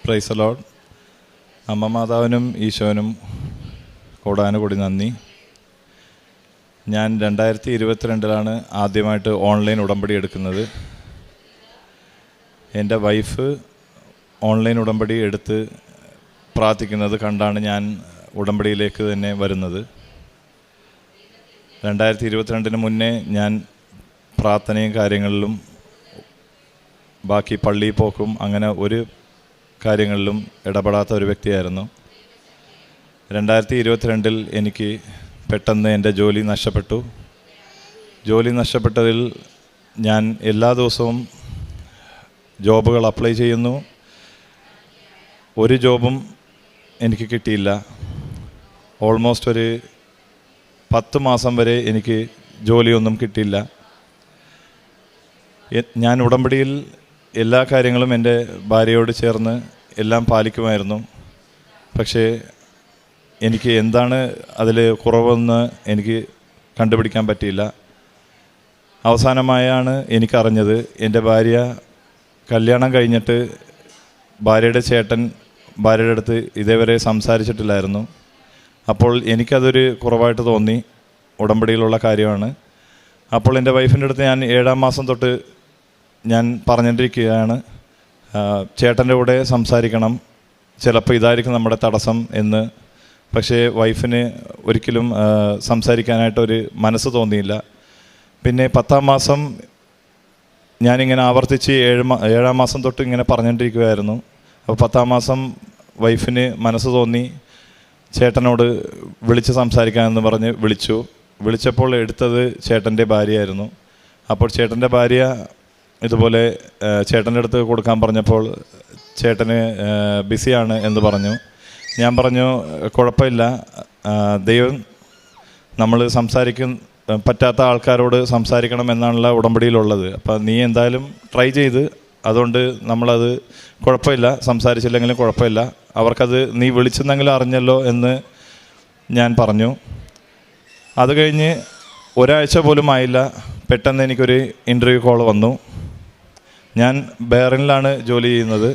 Praise the Lord. അമ്മ മാതാവിനും ഈശോനും കൂടാനുകൂടി നന്ദി. ഞാൻ 2022 ആദ്യമായിട്ട് ഓൺലൈൻ ഉടമ്പടി എടുക്കുന്നത്. എൻ്റെ വൈഫ് ഓൺലൈൻ ഉടമ്പടി എടുത്ത് പ്രാർത്ഥിക്കുന്നത് കണ്ടാണ് ഞാൻ ഉടമ്പടിയിലേക്ക് തന്നെ വരുന്നത്. 2022 മുന്നേ ഞാൻ പ്രാർത്ഥനയും കാര്യങ്ങളിലും ബാക്കി പള്ളിയിൽ പോക്കും അങ്ങനെ ഒരു കാര്യങ്ങളിലും ഇടപെടാത്ത ഒരു വ്യക്തിയായിരുന്നു. 2022 എനിക്ക് പെട്ടെന്ന് എൻ്റെ ജോലി നഷ്ടപ്പെട്ടു. ജോലി നഷ്ടപ്പെട്ടതിൽ ഞാൻ എല്ലാ ദിവസവും ജോബുകൾ അപ്ലൈ ചെയ്യുന്നു. ഒരു ജോബും എനിക്ക് കിട്ടിയില്ല. ഓൾമോസ്റ്റ് ഒരു 10 മാസം വരെ എനിക്ക് ജോലിയൊന്നും കിട്ടിയില്ല. ഞാൻ ഉടമ്പടിയിൽ എല്ലാ കാര്യങ്ങളും എൻ്റെ ഭാര്യയോട് ചേർന്ന് എല്ലാം പാലിക്കുമായിരുന്നു. പക്ഷേ എനിക്ക് എന്താണ് അതിൽ കുറവെന്ന് എനിക്ക് കണ്ടുപിടിക്കാൻ പറ്റിയില്ല. അവസാനമായാണ് എനിക്കറിഞ്ഞത്, എൻ്റെ ഭാര്യ കല്യാണം കഴിഞ്ഞിട്ട് ഭാര്യയുടെ ചേട്ടൻ ഭാര്യയുടെ അടുത്ത് ഇതേവരെ സംസാരിച്ചിട്ടില്ലായിരുന്നു. അപ്പോൾ എനിക്കതൊരു കുറവായിട്ട് തോന്നി. ഉടമ്പടിയിലുള്ള കാര്യമാണ്. അപ്പോൾ എൻ്റെ വൈഫിൻ്റെ അടുത്ത് ഞാൻ 7-ാം മാസം തൊട്ട് ഞാൻ പറഞ്ഞുകൊണ്ടിരിക്കുകയാണ്, ചേട്ടൻ്റെ കൂടെ സംസാരിക്കണം, ചിലപ്പോൾ ഇതായിരിക്കും നമ്മുടെ തടസ്സം എന്ന്. പക്ഷേ വൈഫിന് ഒരിക്കലും സംസാരിക്കാനായിട്ടൊരു മനസ്സ് തോന്നിയില്ല. പിന്നെ 10-ാം മാസം ഞാനിങ്ങനെ ആവർത്തിച്ച് 7-ാം മാസം തൊട്ട് ഇങ്ങനെ പറഞ്ഞുകൊണ്ടിരിക്കുകയായിരുന്നു. അപ്പോൾ 10-ാം മാസം വൈഫിന് മനസ്സ് തോന്നി, ചേട്ടനോട് വിളിച്ച് സംസാരിക്കാമെന്ന് പറഞ്ഞ് വിളിച്ചപ്പോൾ എടുത്തത് ചേട്ടൻ്റെ ഭാര്യയായിരുന്നു. അപ്പോൾ ചേട്ടൻ്റെ ഭാര്യ ഇതുപോലെ ചേട്ടൻ്റെ അടുത്ത് കൊടുക്കാൻ പറഞ്ഞപ്പോൾ ചേട്ടന് ബിസിയാണ് എന്ന് പറഞ്ഞു. ഞാൻ പറഞ്ഞു, കുഴപ്പമില്ല, ദൈവം നമ്മൾ പറ്റാത്ത ആൾക്കാരോട് സംസാരിക്കണം എന്നാണല്ലോ ഉടമ്പടിയിലുള്ളത്. അപ്പോൾ നീ എന്തായാലും ട്രൈ ചെയ്ത്, അതുകൊണ്ട് നമ്മളത് കുഴപ്പമില്ല, സംസാരിച്ചില്ലെങ്കിലും കുഴപ്പമില്ല, അവർക്കത് നീ വിളിച്ചെന്നെങ്കിലും അറിഞ്ഞല്ലോ എന്ന് ഞാൻ പറഞ്ഞു. അത് കഴിഞ്ഞ് ഒരാഴ്ച പോലും ആയില്ല, പെട്ടെന്ന് എനിക്കൊരു ഇൻ്റർവ്യൂ കോൾ വന്നു. ഞാൻ ബഹ്റൈനിലാണ് ജോലി ചെയ്യുന്നത്.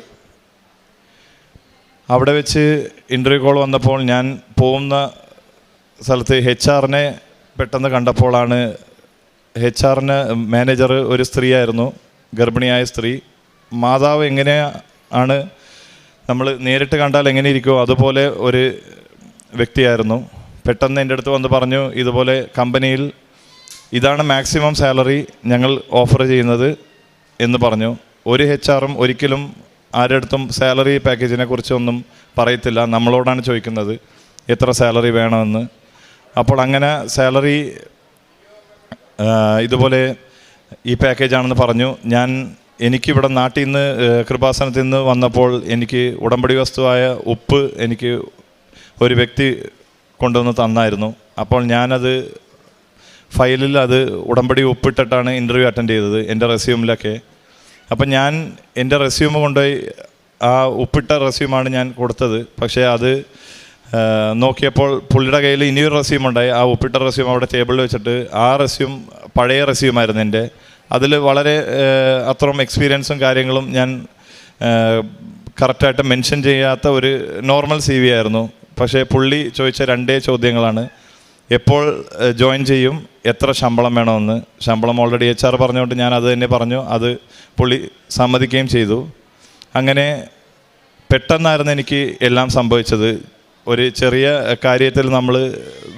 അവിടെ വെച്ച് ഇൻ്റർവ്യൂ കോൾ വന്നപ്പോൾ ഞാൻ പോകുന്ന സ്ഥലത്ത് HR-നെ പെട്ടെന്ന് കണ്ടപ്പോഴാണ്, HR-ന് മാനേജർ ഒരു സ്ത്രീയായിരുന്നു, ഗർഭിണിയായ സ്ത്രീ. മാതാവ് എങ്ങനെയാണ് നമ്മൾ നേരിട്ട് കണ്ടാൽ എങ്ങനെ ഇരിക്കുമോ അതുപോലെ ഒരു വ്യക്തിയായിരുന്നു. പെട്ടെന്ന് എൻ്റെ അടുത്ത് വന്ന് പറഞ്ഞു, ഇതുപോലെ കമ്പനിയിൽ ഇതാണ് മാക്സിമം സാലറി ഞങ്ങൾ ഓഫർ ചെയ്യുന്നത് എന്ന് പറഞ്ഞു. ഒരു HR-ഉം ഒരിക്കലും ആരുടെ അടുത്തും സാലറി പാക്കേജിനെ കുറിച്ചൊന്നും പറയത്തില്ല, നമ്മളോടാണ് ചോദിക്കുന്നത് എത്ര സാലറി വേണമെന്ന്. അപ്പോൾ അങ്ങനെ സാലറി ഇതുപോലെ ഈ പാക്കേജാണെന്ന് പറഞ്ഞു. എനിക്കിവിടെ നാട്ടിൽ നിന്ന് കൃപാസനത്തിൽ നിന്ന് വന്നപ്പോൾ എനിക്ക് ഉടമ്പടി വസ്തുവായ ഉപ്പ് എനിക്ക് ഒരു വ്യക്തി കൊണ്ടുവന്ന് തന്നായിരുന്നു. അപ്പോൾ ഞാനത് ഫയലിൽ അത് ഉടമ്പടി ഒപ്പിട്ടിട്ടാണ് ഇൻ്റർവ്യൂ അറ്റൻഡ് ചെയ്തത്, എൻ്റെ റെസ്യൂമിലൊക്കെ. അപ്പം ഞാൻ എൻ്റെ റെസ്യൂം കൊണ്ടുപോയി ആ ഒപ്പിട്ട റെസ്യൂമാണ് ഞാൻ കൊടുത്തത്. പക്ഷേ അത് നോക്കിയപ്പോൾ പുള്ളിയുടെ കയ്യിൽ ഇനിയൊരു റെസ്യൂം ഉണ്ടായി. ആ ഒപ്പിട്ട റെസ്യൂം അവിടെ ടേബിളിൽ വെച്ചിട്ട്, ആ റെസ്യൂം പഴയ റെസ്യൂമായിരുന്നു എൻ്റെ. അതിൽ വളരെ അത്രയും എക്സ്പീരിയൻസും കാര്യങ്ങളും ഞാൻ കറക്റ്റായിട്ട് മെൻഷൻ ചെയ്യാത്ത ഒരു നോർമൽ CV ആയിരുന്നു. പക്ഷേ പുള്ളി ചോദിച്ച 2 ചോദ്യങ്ങളാണ്, എപ്പോൾ ജോയിൻ ചെയ്യും, എത്ര ശമ്പളം വേണമെന്ന്. ശമ്പളം ഓൾറെഡി HR പറഞ്ഞുകൊണ്ട് ഞാൻ അത് തന്നെ പറഞ്ഞു. അത് പുള്ളി സമ്മതിക്കുകയും ചെയ്തു. അങ്ങനെ പെട്ടെന്നായിരുന്നു എനിക്ക് എല്ലാം സംഭവിച്ചത്. ഒരു ചെറിയ കാര്യത്തിൽ നമ്മൾ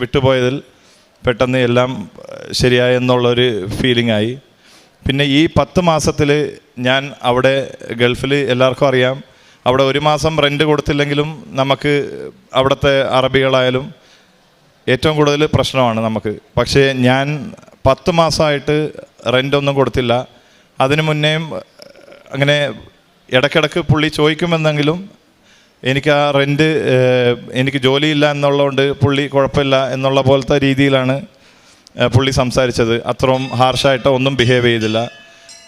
വിട്ടുപോയതിൽ പെട്ടെന്ന് എല്ലാം ശരിയായെന്നുള്ളൊരു ഫീലിംഗ് ആയി. പിന്നെ ഈ 10 മാസത്തിൽ ഞാൻ അവിടെ ഗൾഫിൽ എല്ലാവർക്കും അറിയാം, അവിടെ 1 മാസം റെൻറ്റ് കൊടുത്തില്ലെങ്കിലും നമുക്ക് അവിടുത്തെ അറബികളായാലും ഏറ്റവും കൂടുതൽ പ്രശ്നമാണ് നമുക്ക്. പക്ഷേ ഞാൻ 10 മാസമായിട്ട് റെൻ്റൊന്നും കൊടുത്തില്ല. അതിനു മുന്നേയും അങ്ങനെ ഇടയ്ക്കിടയ്ക്ക് പുള്ളി ചോദിക്കുമെന്നെങ്കിലും എനിക്ക് ആ റെൻറ്റ് എനിക്ക് ജോലിയില്ല എന്നുള്ളതുകൊണ്ട് പുള്ളി കുഴപ്പമില്ല എന്നുള്ള പോലത്തെ രീതിയിലാണ് പുള്ളി സംസാരിച്ചത്. അത്രയും ഹാർഷായിട്ട് ഒന്നും ബിഹേവ് ചെയ്തില്ല.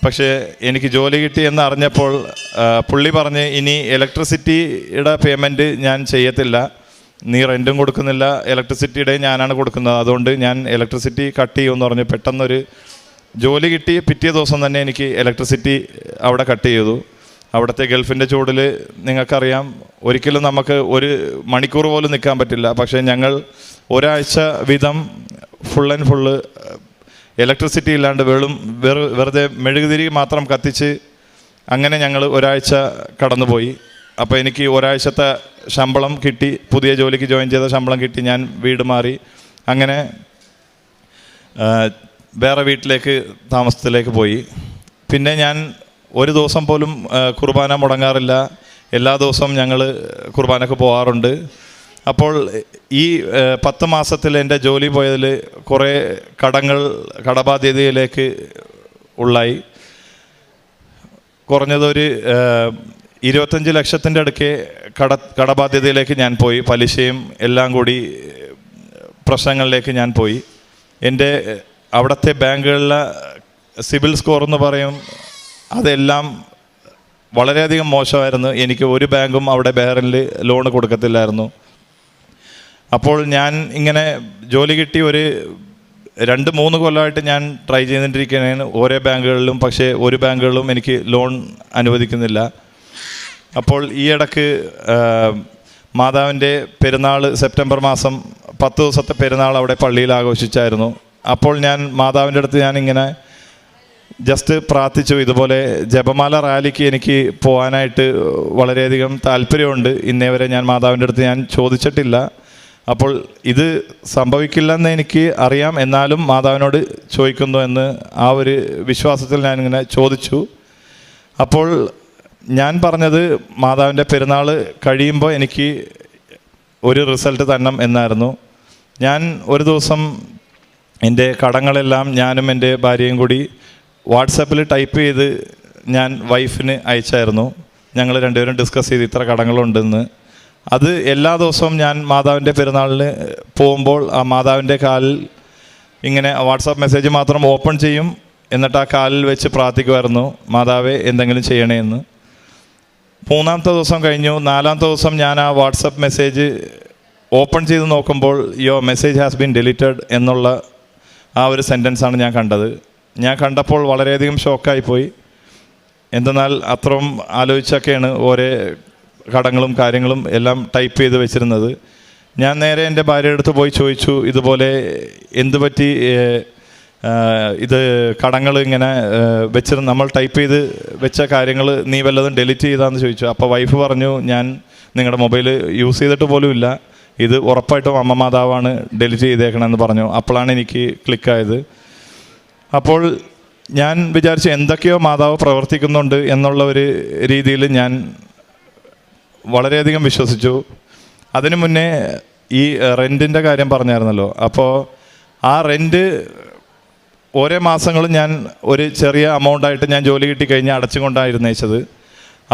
പക്ഷേ എനിക്ക് ജോലി കിട്ടി എന്ന് അറിഞ്ഞപ്പോൾ പുള്ളി പറഞ്ഞ്, ഇനി ഇലക്ട്രിസിറ്റിയുടെ പേയ്മെൻറ്റ് ഞാൻ ചെയ്യത്തില്ല, നീ റെൻറ്റും കൊടുക്കുന്നില്ല, ഇലക്ട്രിസിറ്റിയുടെ ഞാനാണ് കൊടുക്കുന്നത്, അതുകൊണ്ട് ഞാൻ ഇലക്ട്രിസിറ്റി കട്ട് ചെയ്യുമെന്ന് പറഞ്ഞ് പെട്ടെന്നൊരു ജോലി കിട്ടി പിറ്റേ ദിവസം തന്നെ എനിക്ക് ഇലക്ട്രിസിറ്റി അവിടെ കട്ട് ചെയ്തു. അവിടുത്തെ ഗൾഫിൻ്റെ ചൂടിൽ നിങ്ങൾക്കറിയാം, ഒരിക്കലും നമുക്ക് ഒരു മണിക്കൂർ പോലും നിൽക്കാൻ പറ്റില്ല. പക്ഷേ ഞങ്ങൾ ഒരാഴ്ച വീതം ഫുൾ ആൻഡ് ഫുള്ള് ഇലക്ട്രിസിറ്റി ഇല്ലാണ്ട് വെറുതെ മെഴുകുതിരി മാത്രം കത്തിച്ച് അങ്ങനെ ഞങ്ങൾ ഒരാഴ്ച കടന്നുപോയി. അപ്പോൾ എനിക്ക് ഒരാഴ്ചത്തെ ശമ്പളം കിട്ടി, പുതിയ ജോലിക്ക് ജോയിൻ ചെയ്ത ശമ്പളം കിട്ടി. ഞാൻ വീട് മാറി, അങ്ങനെ വേറെ വീട്ടിലേക്ക് താമസത്തിലേക്ക് പോയി. പിന്നെ ഞാൻ ഒരു ദിവസം പോലും കുർബാന മുടങ്ങാറില്ല. എല്ലാ ദിവസവും ഞങ്ങൾ കുർബാനക്ക് പോകാറുണ്ട്. അപ്പോൾ ഈ 10 മാസത്തിൽ എൻ്റെ ജോലി പോയതിൽ കുറേ കടബാധ്യതയിലേക്ക് ഉള്ളായി. കുറഞ്ഞതൊരു 25 ലക്ഷത്തിൻ്റെ അടുക്കെ കടബാധ്യതയിലേക്ക് ഞാൻ പോയി. പലിശയും എല്ലാം കൂടി പ്രശ്നങ്ങളിലേക്ക് ഞാൻ പോയി. എൻ്റെ അവിടുത്തെ ബാങ്കുകളിലെ സിബിൽ സ്കോർ എന്ന് പറയും, അതെല്ലാം വളരെയധികം മോശമായിരുന്നു. എനിക്ക് ഒരു ബാങ്കും അവിടെ ബഹ്റിനിൽ ലോൺ കൊടുക്കത്തില്ലായിരുന്നു. അപ്പോൾ ഞാൻ ഇങ്ങനെ ജോലി കിട്ടി ഒരു 2-3 കൊല്ലമായിട്ട് ഞാൻ ട്രൈ ചെയ്തുകൊണ്ടിരിക്കുകയാണ് ഓരോ ബാങ്കുകളിലും. പക്ഷേ ഒരു ബാങ്കുകളിലും എനിക്ക് ലോൺ അനുവദിക്കുന്നില്ല. അപ്പോൾ ഈ ഇടയ്ക്ക് മാതാവിൻ്റെ പെരുന്നാൾ സെപ്റ്റംബർ മാസം 10 ദിവസത്തെ പെരുന്നാൾ അവിടെ പള്ളിയിൽ ആഘോഷിച്ചായിരുന്നു. അപ്പോൾ ഞാൻ മാതാവിൻ്റെ അടുത്ത് ഞാനിങ്ങനെ ജസ്റ്റ് പ്രാർത്ഥിച്ചു, ഇതുപോലെ ജപമാല റാലിക്ക് എനിക്ക് പോകാനായിട്ട് വളരെയധികം താല്പര്യമുണ്ട്. ഇന്നേ വരെ ഞാൻ മാതാവിൻ്റെ അടുത്ത് ഞാൻ ചോദിച്ചിട്ടില്ല. അപ്പോൾ ഇത് സംഭവിക്കില്ലെന്ന് എനിക്ക് അറിയാം, എന്നാലും മാതാവിനോട് ചോദിക്കുന്നു എന്ന് ആ ഒരു വിശ്വാസത്തിൽ ഞാനിങ്ങനെ ചോദിച്ചു. അപ്പോൾ ഞാൻ പറഞ്ഞത് മാതാവിൻ്റെ പെരുന്നാൾ കഴിയുമ്പോൾ എനിക്ക് ഒരു റിസൾട്ട് തരണം എന്നായിരുന്നു. ഞാൻ ഒരു ദിവസം എൻ്റെ കടങ്ങളെല്ലാം ഞാനും എൻ്റെ ഭാര്യയും കൂടി വാട്സാപ്പിൽ ടൈപ്പ് ചെയ്ത് ഞാൻ വൈഫിന് അയച്ചായിരുന്നു. ഞങ്ങൾ രണ്ടുപേരും ഡിസ്കസ് ചെയ്ത് ഇത്ര കടങ്ങളുണ്ടെന്ന്. അത് എല്ലാ ദിവസവും ഞാൻ മാതാവിൻ്റെ പെരുന്നാളിന് പോകുമ്പോൾ ആ മാതാവിൻ്റെ കാലിൽ ഇങ്ങനെ വാട്സാപ്പ് മെസ്സേജ് മാത്രം ഓപ്പൺ ചെയ്യും, എന്നിട്ട് ആ കാലിൽ വെച്ച് പ്രാർത്ഥിക്കുമായിരുന്നു, മാതാവേ എന്തെങ്കിലും ചെയ്യണേ എന്ന്. 3-ാമത്തെ ദിവസം കഴിഞ്ഞു. 4-ാമത്തെ ദിവസം ഞാൻ ആ വാട്സപ്പ് മെസ്സേജ് ഓപ്പൺ ചെയ്ത് നോക്കുമ്പോൾ your message has been deleted എന്നുള്ള ആ ഒരു സെൻറ്റൻസാണ് ഞാൻ കണ്ടത്. ഞാൻ കണ്ടപ്പോൾ വളരെയധികം ഷോക്കായിപ്പോയി. എന്തെന്നാൽ അത്രയും ആലോചിച്ചൊക്കെയാണ് ഓരോ കടങ്ങളും കാര്യങ്ങളും എല്ലാം ടൈപ്പ് ചെയ്ത് വെച്ചിരുന്നത്. ഞാൻ നേരെ എൻ്റെ ഭാര്യയുടെ അടുത്ത് പോയി ചോദിച്ചു, ഇതുപോലെ എന്ത് പറ്റി, ഇത് കടങ്ങൾ ഇങ്ങനെ വെച്ചിരുന്നു, നമ്മൾ ടൈപ്പ് ചെയ്ത് വെച്ച കാര്യങ്ങൾ നീ വല്ലതും ഡെലിറ്റ് ചെയ്താന്ന് ചോദിച്ചു. അപ്പോൾ വൈഫ് പറഞ്ഞു, ഞാൻ നിങ്ങളുടെ മൊബൈൽ യൂസ് ചെയ്തിട്ട് പോലും ഇല്ല, ഇത് ഉറപ്പായിട്ടും അമ്മ മാതാവാണ് ഡെലിറ്റ് ചെയ്തേക്കണമെന്ന് പറഞ്ഞു. അപ്പോഴാണ് എനിക്ക് ക്ലിക്കായത്. അപ്പോൾ ഞാൻ വിചാരിച്ചു എന്തൊക്കെയോ മാതാവ് പ്രവർത്തിക്കുന്നുണ്ട് എന്നുള്ള ഒരു രീതിയിൽ ഞാൻ വളരെയധികം വിശ്വസിച്ചു. അതിനു മുന്നേ ഈ റെൻറ്റിൻ്റെ കാര്യം പറഞ്ഞായിരുന്നല്ലോ. അപ്പോൾ ആ റെൻറ്റ് ഓരോ മാസങ്ങളും ഞാൻ ഒരു ചെറിയ എമൗണ്ടായിട്ട് ഞാൻ ജോലി കിട്ടിക്കഴിഞ്ഞാൽ അടച്ചുകൊണ്ടായിരുന്നേച്ചത്.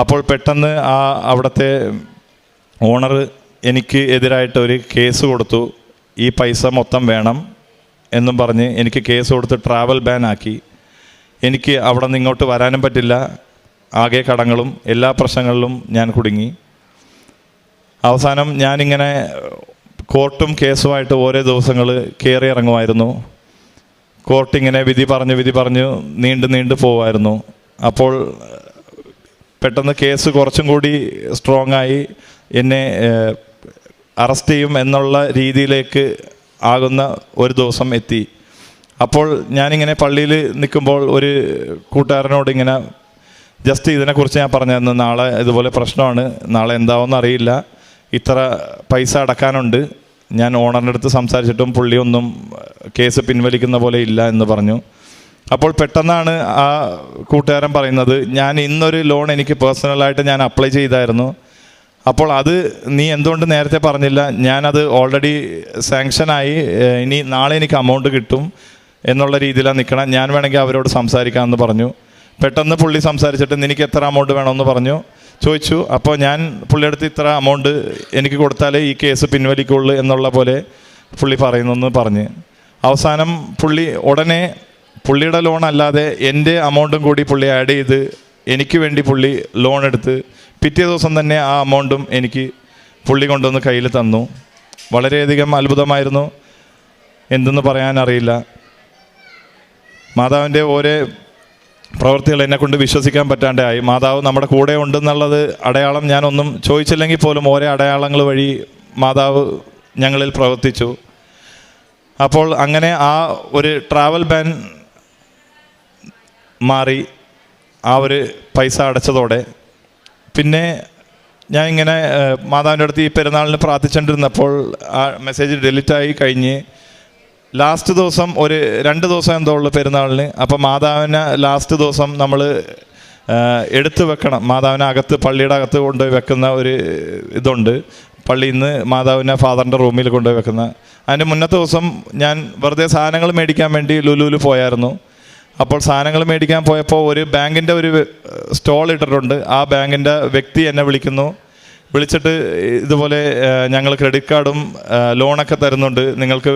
അപ്പോൾ പെട്ടെന്ന് അവിടുത്തെ ഓണർ എനിക്ക് എതിരായിട്ട് ഒരു കേസ് കൊടുത്തു. ഈ പൈസ മൊത്തം വേണം എന്നും പറഞ്ഞ് എനിക്ക് കേസ് കൊടുത്ത് ട്രാവൽ ബാൻ ആക്കി. എനിക്ക് അവിടെ നിന്ന് ഇങ്ങോട്ട് വരാനും പറ്റില്ല. ആകെ കടങ്ങളും എല്ലാ പ്രശ്നങ്ങളിലും ഞാൻ കുടുങ്ങി. അവസാനം ഞാനിങ്ങനെ കോർട്ടും കേസുമായിട്ട് ഓരോ ദിവസങ്ങൾ കയറി ഇറങ്ങുമായിരുന്നു. കോർട്ടിങ്ങനെ വിധി പറഞ്ഞ് നീണ്ടു പോവായിരുന്നു. അപ്പോൾ പെട്ടെന്ന് കേസ് കുറച്ചും കൂടി സ്ട്രോങ് ആയി എന്നെ അറസ്റ്റ് ചെയ്യും എന്നുള്ള രീതിയിലേക്ക് ആകുന്ന ഒരു ദിവസം എത്തി. അപ്പോൾ ഞാനിങ്ങനെ പള്ളിയിൽ നിൽക്കുമ്പോൾ ഒരു കൂട്ടുകാരനോട് ഇങ്ങനെ ജസ്റ്റ് ഇതിനെക്കുറിച്ച് ഞാൻ പറഞ്ഞിരുന്നു, നാളെ ഇതുപോലെ പ്രശ്നമാണ്, നാളെ എന്താവെന്ന് അറിയില്ല, ഇത്ര പൈസ അടക്കാനുണ്ട്. ഞാൻ ഓണറിൻ്റെ അടുത്ത് സംസാരിച്ചിട്ടും പുള്ളിയൊന്നും കേസ് പിൻവലിക്കുന്ന പോലെ ഇല്ല എന്ന് പറഞ്ഞു. അപ്പോൾ പെട്ടെന്നാണ് ആ കൂട്ടുകാരൻ പറയുന്നത്, ഞാൻ ഇന്നൊരു ലോൺ എനിക്ക് പേഴ്സണലായിട്ട് ഞാൻ അപ്ലൈ ചെയ്തായിരുന്നു, അപ്പോൾ അത് നീ എന്തുകൊണ്ട് നേരത്തെ പറഞ്ഞില്ല, ഞാനത് ഓൾറെഡി സാങ്ഷനായി, ഇനി നാളെ എനിക്ക് അമൗണ്ട് കിട്ടും എന്നുള്ള രീതിയിലാണ് നിൽക്കണം, ഞാൻ വേണമെങ്കിൽ അവരോട് സംസാരിക്കാമെന്ന് പറഞ്ഞു. പെട്ടെന്ന് പുള്ളി സംസാരിച്ചിട്ട് നിനക്ക് എത്ര അമൗണ്ട് വേണമെന്ന് പറഞ്ഞു ചോദിച്ചു. അപ്പോൾ ഞാൻ പുള്ളിയെടുത്ത് ഇത്ര അമൗണ്ട് എനിക്ക് കൊടുത്താലേ ഈ കേസ് പിൻവലിക്കുള്ളൂ എന്നുള്ള പോലെ പുള്ളി പറയുന്നെന്ന് പറഞ്ഞ് അവസാനം പുള്ളി ഉടനെ പുള്ളിയുടെ ലോൺ അല്ലാതെ എൻ്റെ അമൗണ്ടും കൂടി പുള്ളി ആഡ് ചെയ്ത് എനിക്ക് വേണ്ടി പുള്ളി ലോൺ എടുത്ത് പിറ്റേ ദിവസം തന്നെ ആ അമൗണ്ടും എനിക്ക് പുള്ളി കൊണ്ടുവന്ന് കയ്യിൽ തന്നു. വളരെയധികം അത്ഭുതമായിരുന്നു, എന്തെന്ന് പറയാനറിയില്ല. മാതാവിൻ്റെ ഓരോ പ്രവൃത്തികൾ എന്നെക്കൊണ്ട് വിശ്വസിക്കാൻ പറ്റാണ്ടായി. മാതാവ് നമ്മുടെ കൂടെ ഉണ്ടെന്നുള്ളത് അടയാളം ഞാനൊന്നും ചോദിച്ചില്ലെങ്കിൽ പോലും ഓരോ അടയാളങ്ങൾ വഴി മാതാവ് ഞങ്ങളിൽ പ്രവർത്തിച്ചു. അപ്പോൾ അങ്ങനെ ആ ഒരു ട്രാവൽ ബാൻ മാറി ആ ഒരു പൈസ അടച്ചതോടെ പിന്നെ ഞാൻ ഇങ്ങനെ മാതാവിൻ്റെ അടുത്ത് ഈ പെരുന്നാളിന് പ്രാർത്ഥിച്ചുകൊണ്ടിരുന്നപ്പോൾ ആ മെസ്സേജ് ഡിലീറ്റായി കഴിഞ്ഞ് ലാസ്റ്റ് ദിവസം ഒരു 2 ദിവസം എന്തോ ഉള്ളു പെരുന്നാളിന്. അപ്പോൾ മാതാവിനെ ലാസ്റ്റ് ദിവസം നമ്മൾ എടുത്തു വെക്കണം. മാതാവിനെ അകത്ത്, പള്ളിയുടെ അകത്ത് കൊണ്ടുപോയി വെക്കുന്ന ഒരു ഇതുണ്ട്. പള്ളിയിൽ നിന്ന് മാതാവിനെ ഫാദറിൻ്റെ റൂമിൽ കൊണ്ടുപോയി വെക്കുന്ന. അതിൻ്റെ മുന്നത്തെ ദിവസം ഞാൻ വെറുതെ സാധനങ്ങൾ മേടിക്കാൻ വേണ്ടി ലുലുവിൽ പോയായിരുന്നു. അപ്പോൾ സാധനങ്ങൾ മേടിക്കാൻ പോയപ്പോൾ ഒരു ബാങ്കിൻ്റെ ഒരു സ്റ്റോൾ ഇട്ടിട്ടുണ്ട്. ആ ബാങ്കിൻ്റെ വ്യക്തി എന്നെ വിളിച്ചിട്ട് ഇതുപോലെ ഞങ്ങൾ ക്രെഡിറ്റ് കാർഡും ലോണൊക്കെ തരുന്നുണ്ട്, നിങ്ങൾക്ക്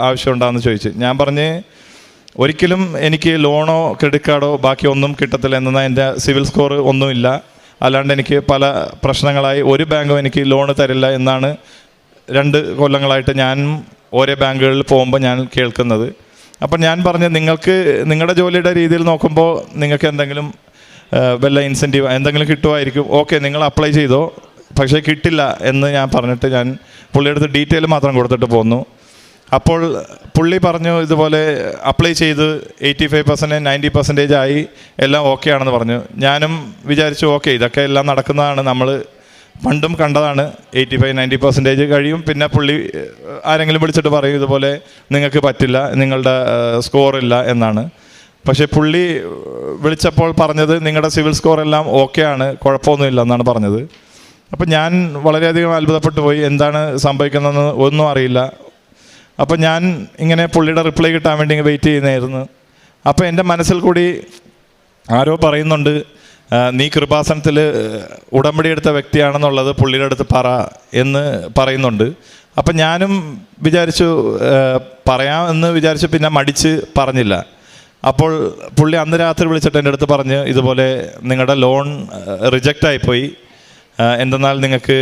ആവശ്യമുണ്ടാകുമെന്ന് ചോദിച്ചു. ഞാൻ പറഞ്ഞ് ഒരിക്കലും എനിക്ക് ലോണോ ക്രെഡിറ്റ് കാർഡോ ബാക്കി ഒന്നും കിട്ടത്തില്ല. എന്നാൽ എൻ്റെ സിവിൽ സ്കോർ ഒന്നുമില്ല, അല്ലാണ്ട് എനിക്ക് പല പ്രശ്നങ്ങളായി ഒരു ബാങ്കും എനിക്ക് ലോണ് തരില്ല എന്നാണ് 2 കൊല്ലങ്ങളായിട്ട് ഞാൻ ഓരോ ബാങ്കുകളിൽ പോകുമ്പോൾ ഞാൻ കേൾക്കുന്നത്. അപ്പം ഞാൻ പറഞ്ഞ് നിങ്ങൾക്ക് നിങ്ങളുടെ ജോലിയുടെ രീതിയിൽ നോക്കുമ്പോൾ നിങ്ങൾക്ക് എന്തെങ്കിലും വല്ല ഇൻസെൻറ്റീവ് എന്തെങ്കിലും കിട്ടുമായിരിക്കും, ഓക്കെ നിങ്ങൾ അപ്ലൈ ചെയ്തോ, പക്ഷേ കിട്ടില്ല എന്ന് ഞാൻ പറഞ്ഞിട്ട് ഞാൻ പുള്ളിയെടുത്ത് ഡീറ്റെയിൽ മാത്രം കൊടുത്തിട്ട് പോന്നു. അപ്പോൾ പുള്ളി പറഞ്ഞു ഇതുപോലെ അപ്ലൈ ചെയ്ത് 85%, 90% ആയി, എല്ലാം ഓക്കെ ആണെന്ന് പറഞ്ഞു. ഞാനും വിചാരിച്ചു ഓക്കെ ഇതൊക്കെ എല്ലാം നടക്കുന്നതാണ്, നമ്മൾ പണ്ടും കണ്ടതാണ്. 85-90% കഴിയും, പിന്നെ പുള്ളി ആരെങ്കിലും വിളിച്ചിട്ട് പറയും ഇതുപോലെ നിങ്ങൾക്ക് പറ്റില്ല, നിങ്ങളുടെ സ്കോറില്ല എന്നാണ്. പക്ഷേ പുള്ളി വിളിച്ചപ്പോൾ പറഞ്ഞത് നിങ്ങളുടെ സിവിൽ സ്കോർ എല്ലാം ഓക്കെ ആണ്, കുഴപ്പമൊന്നുമില്ല എന്നാണ് പറഞ്ഞത്. അപ്പം ഞാൻ വളരെയധികം അത്ഭുതപ്പെട്ടു പോയി, എന്താണ് സംഭവിക്കുന്നതെന്ന് ഒന്നും അറിയില്ല. അപ്പം ഞാൻ ഇങ്ങനെ പുള്ളിയുടെ റിപ്ലൈ കിട്ടാൻ വേണ്ടി വെയിറ്റ് ചെയ്യുന്നതായിരുന്നു. അപ്പോൾ എൻ്റെ മനസ്സിൽ കൂടി ആരോ പറയുന്നുണ്ട് നീ കൃപാസനത്തിൽ ഉടമ്പടി എടുത്ത വ്യക്തിയാണെന്നുള്ളത് പുള്ളിയുടെ അടുത്ത് പറ എന്ന് പറയുന്നുണ്ട്. അപ്പം ഞാനും വിചാരിച്ചു പറയാമെന്ന് വിചാരിച്ചു, പിന്നെ മടിച്ച് പറഞ്ഞില്ല. അപ്പോൾ പുള്ളി അന്ന് രാത്രി വിളിച്ചിട്ട് എൻ്റെ അടുത്ത് പറഞ്ഞ് ഇതുപോലെ നിങ്ങളുടെ ലോൺ റിജക്റ്റായിപ്പോയി, എന്തെന്നാൽ നിങ്ങൾക്ക്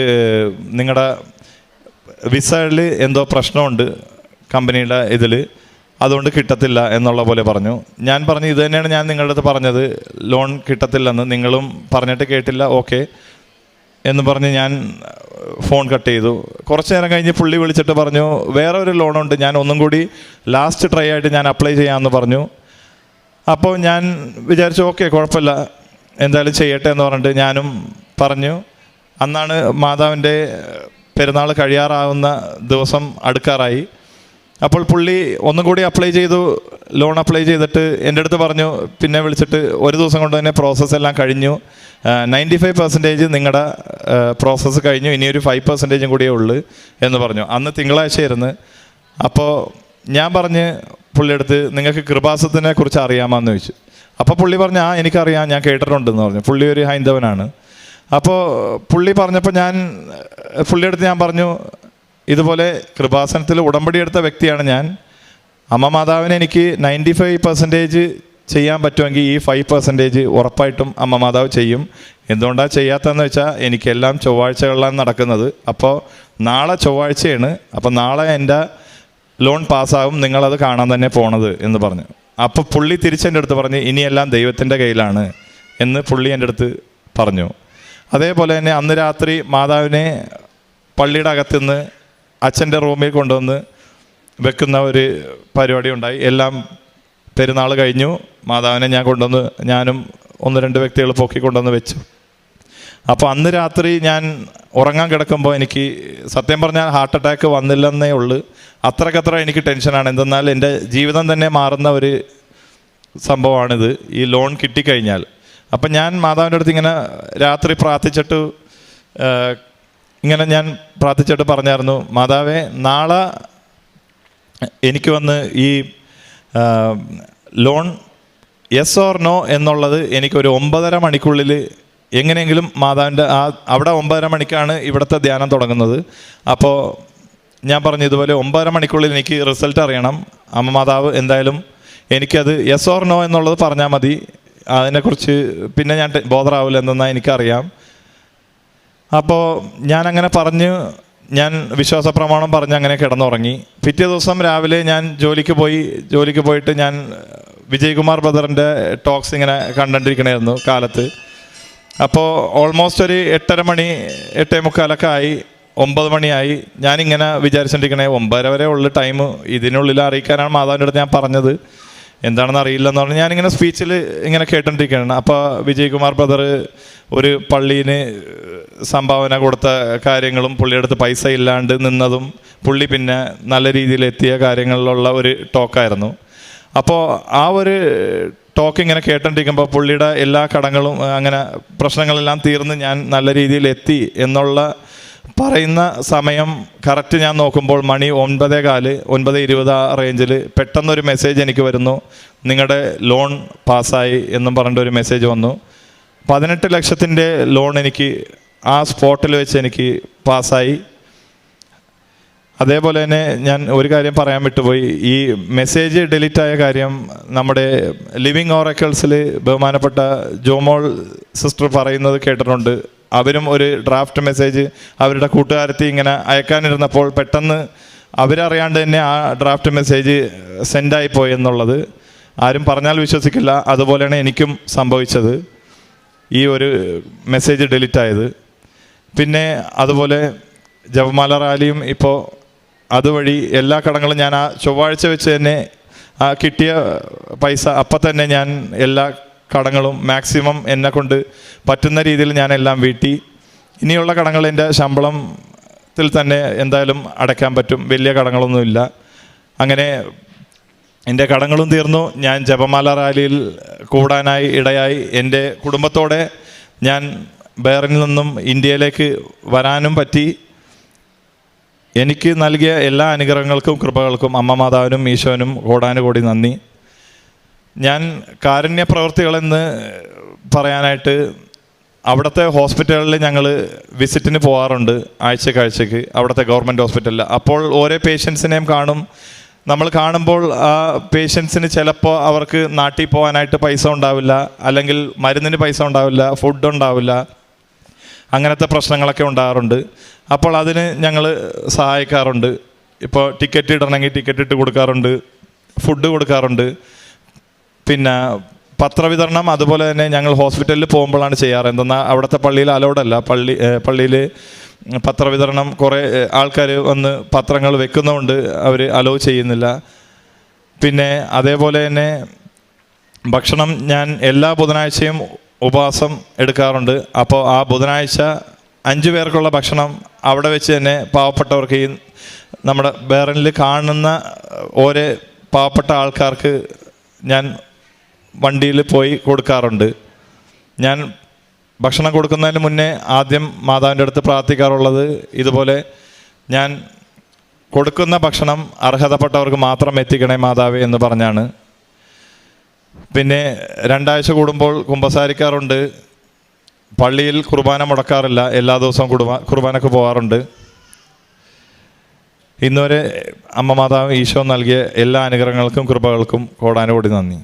നിങ്ങളുടെ വിസയിൽ എന്തോ പ്രശ്നമുണ്ട് കമ്പനിയുടെ ഇതിൽ, അതുകൊണ്ട് കിട്ടത്തില്ല എന്നുള്ള പോലെ പറഞ്ഞു. ഞാൻ പറഞ്ഞു ഇത് തന്നെയാണ് ഞാൻ നിങ്ങളുടെ അടുത്ത് പറഞ്ഞത്, ലോൺ കിട്ടത്തില്ലെന്ന്, നിങ്ങളും പറഞ്ഞിട്ട് കേട്ടില്ല, ഓക്കെ എന്ന് പറഞ്ഞ് ഞാൻ ഫോൺ കട്ട് ചെയ്തു. കുറച്ച് നേരം കഴിഞ്ഞ് പുള്ളി വിളിച്ചിട്ട് പറഞ്ഞു വേറെ ഒരു ലോണുണ്ട്, ഞാൻ ഒന്നും കൂടി ലാസ്റ്റ് ട്രൈ ആയിട്ട് ഞാൻ അപ്ലൈ ചെയ്യാമെന്ന് പറഞ്ഞു. അപ്പോൾ ഞാൻ വിചാരിച്ചു ഓക്കെ കുഴപ്പമില്ല എന്തായാലും ചെയ്യട്ടെ എന്ന് പറഞ്ഞിട്ട് ഞാനും പറഞ്ഞു. അന്നാണ് മാതാവിൻ്റെ പെരുന്നാൾ കഴിയാറാവുന്ന ദിവസം അടുക്കാറായി. അപ്പോൾ പുള്ളി ഒന്നും കൂടി അപ്ലൈ ചെയ്തു, ലോൺ അപ്ലൈ ചെയ്തിട്ട് എൻ്റെ അടുത്ത് പറഞ്ഞു, പിന്നെ വിളിച്ചിട്ട് ഒരു ദിവസം കൊണ്ട് തന്നെ പ്രോസസ്സ് എല്ലാം കഴിഞ്ഞു, 95% നിങ്ങളുടെ പ്രോസസ്സ് കഴിഞ്ഞു, ഇനിയൊരു 5% കൂടിയേ ഉള്ളൂ എന്ന് പറഞ്ഞു. അന്ന് തിങ്കളാഴ്ചയായിരുന്നു. അപ്പോൾ ഞാൻ പറഞ്ഞ് പുള്ളിയെടുത്ത് നിങ്ങൾക്ക് കൃപാസനത്തിനെ കുറിച്ച് അറിയാമെന്ന് ചോദിച്ചു. അപ്പോൾ പുള്ളി പറഞ്ഞു എനിക്കറിയാം, ഞാൻ കേട്ടിട്ടുണ്ടെന്ന് പറഞ്ഞു. പുള്ളി ഒരു ഹൈന്ദവനാണ്. അപ്പോൾ പുള്ളി പറഞ്ഞപ്പോൾ ഞാൻ പുള്ളിയെടുത്ത് ഞാൻ പറഞ്ഞു ഇതുപോലെ കൃപാസനത്തിൽ ഉടമ്പടി എടുത്ത വ്യക്തിയാണ് ഞാൻ, അമ്മ മാതാവിനെ എനിക്ക് 95% ചെയ്യാൻ പറ്റുമെങ്കിൽ ഈ 5% ഉറപ്പായിട്ടും അമ്മ മാതാവ് ചെയ്യും. എന്തുകൊണ്ടാണ് ചെയ്യാത്തതെന്ന് വെച്ചാൽ എനിക്കെല്ലാം ചൊവ്വാഴ്ചകളിലാണ് നടക്കുന്നത്. അപ്പോൾ നാളെ ചൊവ്വാഴ്ചയാണ്, അപ്പോൾ നാളെ എൻ്റെ ലോൺ പാസ്സാകും, നിങ്ങളത് കാണാൻ തന്നെ പോണത് എന്ന് പറഞ്ഞു. അപ്പോൾ പുള്ളി തിരിച്ചെൻ്റെ അടുത്ത് പറഞ്ഞ് ഇനിയെല്ലാം ദൈവത്തിൻ്റെ കയ്യിലാണ് എന്ന് പുള്ളി എൻ്റെ അടുത്ത് പറഞ്ഞു. അതേപോലെ തന്നെ അന്ന് രാത്രി മാതാവിനെ പള്ളിയുടെ അകത്തുനിന്ന് അച്ഛൻ്റെ റൂമിൽ കൊണ്ടുവന്ന് വെക്കുന്ന ഒരു പരിപാടി ഉണ്ടായി. എല്ലാം പെരുന്നാൾ കഴിഞ്ഞു, മാതാവിനെ ഞാൻ കൊണ്ടുവന്ന് ഞാനും 1-2 വ്യക്തികൾ പൊക്കി കൊണ്ടുവന്ന് വെച്ചു. അപ്പോൾ അന്ന് രാത്രി ഞാൻ ഉറങ്ങാൻ കിടക്കുമ്പോൾ എനിക്ക് സത്യം പറഞ്ഞാൽ ഹാർട്ട് അറ്റാക്ക് വന്നില്ലെന്നേ ഉള്ളൂ, അത്രക്കത്ര എനിക്ക് ടെൻഷനാണ്. എന്തെന്നാൽ എൻ്റെ ജീവിതം തന്നെ മാറുന്ന ഒരു സംഭവമാണിത്, ഈ ലോൺ കിട്ടിക്കഴിഞ്ഞാൽ. അപ്പം ഞാൻ മാതാവിൻ്റെ അടുത്ത് ഇങ്ങനെ രാത്രി പ്രാർത്ഥിച്ചിട്ട് ഞാൻ പറഞ്ഞായിരുന്നു, മാതാവേ നാളെ എനിക്ക് വന്ന് ഈ ലോൺ യെസ് ഓർ നോ എന്നുള്ളത് എനിക്കൊരു 9:30 മണിക്കുള്ളിൽ എങ്ങനെയെങ്കിലും മാതാവിൻ്റെ അവിടെ 9:30 മണിക്കാണ് ഇവിടുത്തെ ധ്യാനം തുടങ്ങുന്നത്. അപ്പോൾ ഞാൻ പറഞ്ഞു ഇതുപോലെ 9:30 മണിക്കുള്ളിൽ എനിക്ക് റിസൾട്ട് അറിയണം, അമ്മ മാതാവ് എന്തായാലും എനിക്കത് യെസ് ഓർ നോ എന്നുള്ളത് പറഞ്ഞാൽ മതി, അതിനെക്കുറിച്ച് പിന്നെ ഞാൻ ബോധറാവില്ല എന്തെന്നാൽ എനിക്കറിയാം. അപ്പോൾ ഞാനങ്ങനെ പറഞ്ഞ് ഞാൻ വിശ്വാസ പ്രമാണം പറഞ്ഞ് അങ്ങനെ കിടന്നുറങ്ങി. പിറ്റേ ദിവസം രാവിലെ ഞാൻ ജോലിക്ക് പോയിട്ട് ഞാൻ വിജയകുമാർ ബ്രദറിൻ്റെ ടോക്സ് ഇങ്ങനെ കണ്ടുകൊണ്ടിരിക്കണമായിരുന്നു കാലത്ത്. അപ്പോൾ ഓൾമോസ്റ്റ് ഒരു 8:30 മണി 8:45 ആയി, 9 മണിയായി. ഞാനിങ്ങനെ വിചാരിച്ചിട്ടിരിക്കണേ 9:30 വരെ ഉള്ള ടൈം, ഇതിനുള്ളിൽ അറിയിക്കാനാണ് മാതാവിൻ്റെ അടുത്ത് ഞാൻ പറഞ്ഞത്. എന്താണെന്ന് അറിയില്ലെന്ന് പറഞ്ഞ് ഞാനിങ്ങനെ സ്പീച്ചിൽ ഇങ്ങനെ കേട്ടോണ്ടിരിക്കുകയാണ്. അപ്പോൾ വിജയകുമാർ ബ്രദർ ഒരു പള്ളീന് സംഭാവന കൊടുത്ത കാര്യങ്ങളും പുള്ളിയുടെ പൈസ ഇല്ലാണ്ട് നിന്നതും പുള്ളി പിന്നെ നല്ല രീതിയിൽ എത്തിയ കാര്യങ്ങളിലുള്ള ഒരു ടോക്കായിരുന്നു. അപ്പോൾ ആ ഒരു ടോക്ക് ഇങ്ങനെ കേട്ടോണ്ടിരിക്കുമ്പോൾ പുള്ളിയുടെ എല്ലാ കടങ്ങളും അങ്ങനെ പ്രശ്നങ്ങളെല്ലാം തീർന്ന് ഞാൻ നല്ല രീതിയിൽ എത്തി എന്നുള്ള പറയുന്ന സമയം കറക്റ്റ് ഞാൻ നോക്കുമ്പോൾ മണി 9:15 9:20 ആ റേഞ്ചിൽ പെട്ടെന്നൊരു മെസ്സേജ് എനിക്ക് വരുന്നു. നിങ്ങളുടെ ലോൺ പാസ്സായി എന്നും പറഞ്ഞിട്ടൊരു മെസ്സേജ് വന്നു. 18 ലക്ഷത്തിൻ്റെ ലോൺ എനിക്ക് ആ സ്പോട്ടിൽ വെച്ച് എനിക്ക് പാസ്സായി. അതേപോലെ തന്നെ ഞാൻ ഒരു കാര്യം പറയാൻ വിട്ടുപോയി. ഈ മെസ്സേജ് ഡിലീറ്റായ കാര്യം നമ്മുടെ ലിവിങ് ഓറക്കിൾസിൽ ബഹുമാനപ്പെട്ട ജോമോൾ സിസ്റ്റർ പറയുന്നത് കേട്ടിട്ടുണ്ട്. അവരും ഒരു ഡ്രാഫ്റ്റ് മെസ്സേജ് അവരുടെ കൂട്ടുകാരത്തി ഇങ്ങനെ അയക്കാനിരുന്നപ്പോൾ പെട്ടെന്ന് അവരറിയാണ്ട് തന്നെ ആ ഡ്രാഫ്റ്റ് മെസ്സേജ് സെൻഡായിപ്പോയി എന്നുള്ളത് ആരും പറഞ്ഞാൽ വിശ്വസിക്കില്ല. അതുപോലെയാണ് എനിക്കും സംഭവിച്ചത്, ഈ ഒരു മെസ്സേജ് ഡിലീറ്റായത്. പിന്നെ അതുപോലെ ജപമാല റാലിയും ഇപ്പോൾ അതുവഴി എല്ലാ കടങ്ങളും ഞാൻ ആ ചൊവ്വാഴ്ച വെച്ച് തന്നെ ആ കിട്ടിയ പൈസ അപ്പം തന്നെ ഞാൻ എല്ലാ കടങ്ങളും മാക്സിമം എന്നെ കൊണ്ട് പറ്റുന്ന രീതിയിൽ ഞാനെല്ലാം വീട്ടി. ഇനിയുള്ള കടങ്ങൾ എൻ്റെ ശമ്പളത്തിൽ തന്നെ എന്തായാലും അടയ്ക്കാൻ പറ്റും, വലിയ കടങ്ങളൊന്നുമില്ല. അങ്ങനെ എൻ്റെ കടങ്ങളും തീർന്നു. ഞാൻ ജപമാല റാലിയിൽ കൂടാനായി ഇടയായി. എൻ്റെ കുടുംബത്തോടെ ഞാൻ ബഹ്റിനിൽ നിന്നും ഇന്ത്യയിലേക്ക് വരാനും പറ്റി. എനിക്ക് നൽകിയ എല്ലാ അനുഗ്രഹങ്ങൾക്കും കൃപകൾക്കും അമ്മ മാതാവിനും ഈശോനും കോടാനുകോടി നന്ദി. ഞാൻ കാരുണ്യ പ്രവൃത്തികളെന്ന് പറയാനായിട്ട് അവിടുത്തെ ഹോസ്പിറ്റലുകളിൽ ഞങ്ങൾ വിസിറ്റിന് പോകാറുണ്ട് ആഴ്ചയ്ക്ക് അവിടുത്തെ ഗവൺമെൻറ് ഹോസ്പിറ്റലിൽ. അപ്പോൾ ഓരോ പേഷ്യൻസിനെയും കാണും. നമ്മൾ കാണുമ്പോൾ ആ പേഷ്യൻസിന് ചിലപ്പോൾ അവർക്ക് നാട്ടിൽ പോകാനായിട്ട് പൈസ ഉണ്ടാവില്ല, അല്ലെങ്കിൽ മരുന്നിന് പൈസ ഉണ്ടാവില്ല, ഫുഡ് ഉണ്ടാവില്ല, അങ്ങനത്തെ പ്രശ്നങ്ങളൊക്കെ ഉണ്ടാകാറുണ്ട്. അപ്പോൾ അതിന് ഞങ്ങൾ സഹായിക്കാറുണ്ട്. ഇപ്പോൾ ടിക്കറ്റ് ഇടണമെങ്കിൽ ടിക്കറ്റ് ഇട്ട് കൊടുക്കാറുണ്ട്, ഫുഡ് കൊടുക്കാറുണ്ട്. പിന്നെ പത്രവിതരണം അതുപോലെ തന്നെ ഞങ്ങൾ ഹോസ്പിറ്റലിൽ പോകുമ്പോഴാണ് ചെയ്യാറ്. എന്തെന്നാൽ അവിടുത്തെ പള്ളിയിൽ അലൗഡല്ല. പള്ളിയിൽ പത്രവിതരണം കുറേ ആൾക്കാർ വന്ന് പത്രങ്ങൾ വെക്കുന്നതുകൊണ്ട് അവർ അലോ ചെയ്യുന്നില്ല. പിന്നെ അതേപോലെ തന്നെ ഭക്ഷണം ഞാൻ എല്ലാ ബുധനാഴ്ചയും ഉപവാസം എടുക്കാറുണ്ട്. അപ്പോൾ ആ ബുധനാഴ്ച 5 പേർക്കുള്ള ഭക്ഷണം അവിടെ വെച്ച് തന്നെ പാവപ്പെട്ടവർക്ക്, ഈ നമ്മുടെ ബഹ്റിനിൽ കാണുന്ന ഓരോ പാവപ്പെട്ട ആൾക്കാർക്ക് ഞാൻ വണ്ടിയിൽ പോയി കൊടുക്കാറുണ്ട്. ഞാൻ ഭക്ഷണം കൊടുക്കുന്നതിന് മുന്നേ ആദ്യം മാതാവിൻ്റെ അടുത്ത് പ്രാർത്ഥിക്കാറുള്ളത് ഇതുപോലെ, ഞാൻ കൊടുക്കുന്ന ഭക്ഷണം അർഹതപ്പെട്ടവർക്ക് മാത്രം എത്തിക്കണേ മാതാവേ എന്ന് പറഞ്ഞാണ്. പിന്നെ 2 ആഴ്ച കൂടുമ്പോൾ കുമ്പസാരിക്കാറുണ്ട്. പള്ളിയിൽ കുർബാന മുടക്കാറില്ല, എല്ലാ ദിവസവും കുർബാനക്ക് പോകാറുണ്ട്. ഇന്നുവരെ അമ്മ മാതാവ് ഈശോ നൽകിയ എല്ലാ അനുഗ്രഹങ്ങൾക്കും കൃപകൾക്കും കോടാനുകോടി നന്ദി.